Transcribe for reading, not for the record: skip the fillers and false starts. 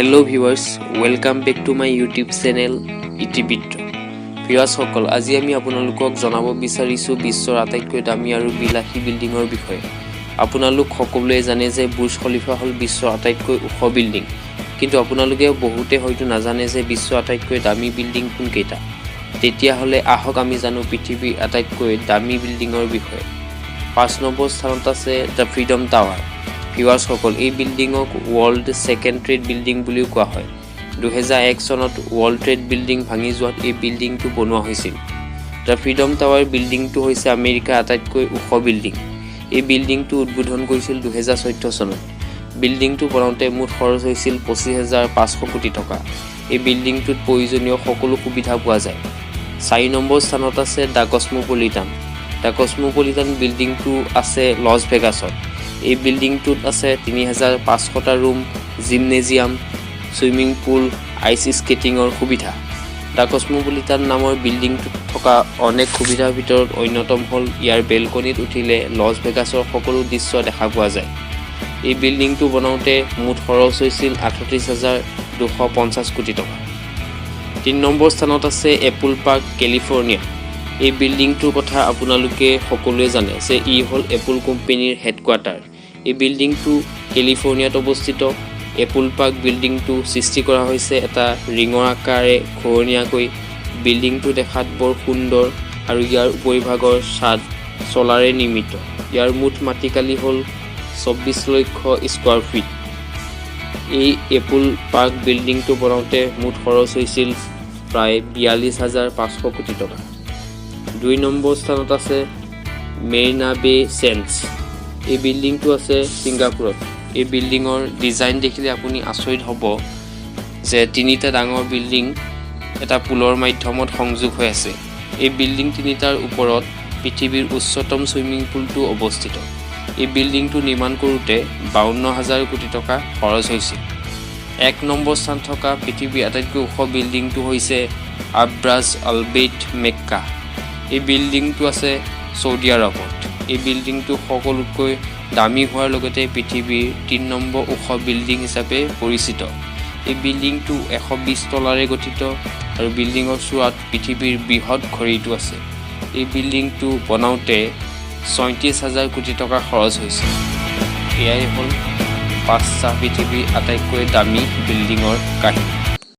Hello viewers, welcome back to my YouTube channel ইতিবিত্ৰ। ভিউৱাৰ্ছসকল, আজি আমি আপোনালোকক জনাব বিচাৰিছো বিশ্বৰ আটাইতকৈ দামী আৰু বিলাসী বিল্ডিঙৰ বিষয়ে। আপোনালোক সকলোৱে জানে যে বুৰ্জ খলিফা হ'ল বিশ্বৰ আটাইতকৈ ওখ বিল্ডিং, কিন্তু আপোনালোকে বহুতে হয়তো নাজানে যে বিশ্বৰ আটাইতকৈ দামী বিল্ডিং কোনকেইটা। তেতিয়াহ'লে আহক আমি জানো পৃথিৱীৰ আটাইতকৈ দামী বিল্ডিঙৰ বিষয়ে। 5 নম্বৰ স্থানত আছে দ্য ফ্ৰীডম টাৱাৰ। ভিউৱাৰ্ছসকল, এই বিল্ডিঙক ৱৰ্ল্ড ছেকেণ্ড ট্ৰেড বিল্ডিং বুলিও কোৱা হয়। 2001 চনত ৱৰ্ল্ড ট্ৰেড বিল্ডিং ভাঙি যোৱাত এই বিল্ডিংটো বনোৱা হৈছিল। দ্য ফ্ৰীডম টাৱাৰ বিল্ডিংটো হৈছে আমেৰিকাৰ আটাইতকৈ ওখ বিল্ডিং। এই বিল্ডিংটো উদ্বোধন কৰিছিল 2014 চনত। বিল্ডিংটো বনাওঁতে মুঠ খৰচ হৈছিল 25,500 কোটি টকা। এই বিল্ডিংটোত প্ৰয়োজনীয় সকলো সুবিধা পোৱা যায়। 4 নম্বৰ স্থানত আছে দ্য কসমোপলিটান। দ্য কসমোপলিটান বিল্ডিংটো আছে লছ ভেগাছত। এই বিল্ডিংটোত আছে 3,500টা room, gymnasium, swimming pool, ice স্কেটিঙৰ সুবিধা। দ্য কসমোপলিটান নামৰ বিল্ডিংটোত থকা অনেক সুবিধাৰ ভিতৰত অন্যতম হ'ল ইয়াৰ বেলকনিত উঠিলে লছ ভেগাছৰ সকলো দৃশ্য দেখা পোৱা যায়। এই বিল্ডিংটো বনাওঁতে মুঠ খৰচ হৈছিল 38,250 কোটি টকা। 3 নম্বৰ স্থানত আছে এপল পাৰ্ক, কেলিফৰ্ণিয়া। এই বিল্ডিংটোৰ কথা আপোনালোকে সকলোৱে জানে যে ই হ'ল এপল কোম্পানীৰ হেডকোৱাৰ্টাৰ। এই বিল্ডিংটো কেলিফৰ্ণিয়াত অৱস্থিত। এপল পাৰ্ক বিল্ডিংটো সৃষ্টি কৰা হৈছে এটা ৰিঙৰ আকাৰে ঘূৰণীয়াকৈ। বিল্ডিংটো দেখাত বৰ সুন্দৰ আৰু ইয়াৰ উপৰিভাগৰ ছাদ চলাৰে নিৰ্মিত। ইয়াৰ মুঠ মাটিকালি হ'ল 24 লক্ষ স্কোৱাৰ ফিট। এই এপল পাৰ্ক বিল্ডিংটো বনাওঁতে মুঠ খৰচ হৈছিল প্ৰায় 42,500 কোটি টকা। 2 নম্বৰ স্থানত আছে মেৰিনা বে চেণ্ডছ। এই বিল্ডিংটো আছে ছিংগাপুৰত। এই বিল্ডিঙৰ ডিজাইন দেখিলে আপুনি আচৰিত হ'ব যে 3টা ডাঙৰ বিল্ডিং এটা পুলৰ মাধ্যমত সংযোগ হৈ আছে। এই বিল্ডিং 3টাৰ ওপৰত পৃথিৱীৰ উচ্চতম ছুইমিং পুলটো অৱস্থিত। এই বিল্ডিংটো নিৰ্মাণ কৰোঁতে 52,000 কোটি টকা খৰচ হৈছিল। 1 নম্বৰ স্থান থকা পৃথিৱীৰ আটাইতকৈ ওখ বিল্ডিংটো হৈছে আব্ৰাজ আলবেইট মেক্কা। এই বিল্ডিংটো আছে চৌদি আৰবত। এই বিল্ডিংটো সকলোতকৈ দামী হোৱাৰ লগতে পৃথিৱীৰ 3 নম্বৰ ওখ বিল্ডিং হিচাপে পৰিচিত। এই বিল্ডিংটো 120 তলাৰে গঠিত আৰু বিল্ডিঙৰ চূড়াত পৃথিৱীৰ বৃহৎ ঘড়ীটো আছে। এই বিল্ডিংটো বনাওঁতে 37,000 কোটি টকা খৰচ হৈছিল। এয়াই হ'ল 5টা পৃথিৱীৰ আটাইতকৈ দামী বিল্ডিঙৰ কাহিনী।